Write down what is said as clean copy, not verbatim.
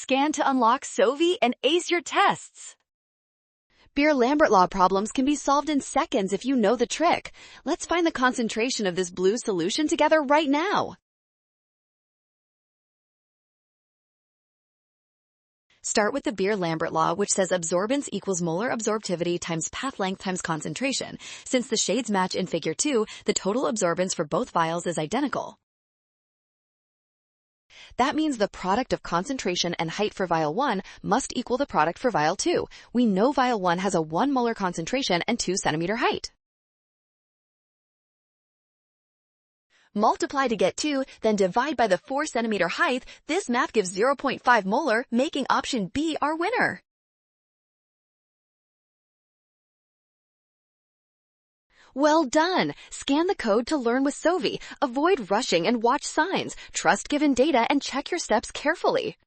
Scan to unlock Sovi and ace your tests. Beer-Lambert law problems can be solved in seconds if you know the trick. Let's find the concentration of this blue solution together right now. Start with the Beer-Lambert law, which says absorbance equals molar absorptivity times path length times concentration. Since the shades match in figure 2, the total absorbance for both vials is identical. That means the product of concentration and height for vial 1 must equal the product for vial 2. We know vial 1 has a 1 molar concentration and 2 centimeter height. Multiply to get 2, then divide by the 4 centimeter height. This math gives 0.5 molar, making option B our winner. Well done! Scan the code to learn with Sovi. Avoid rushing and watch signs. Trust given data and check your steps carefully.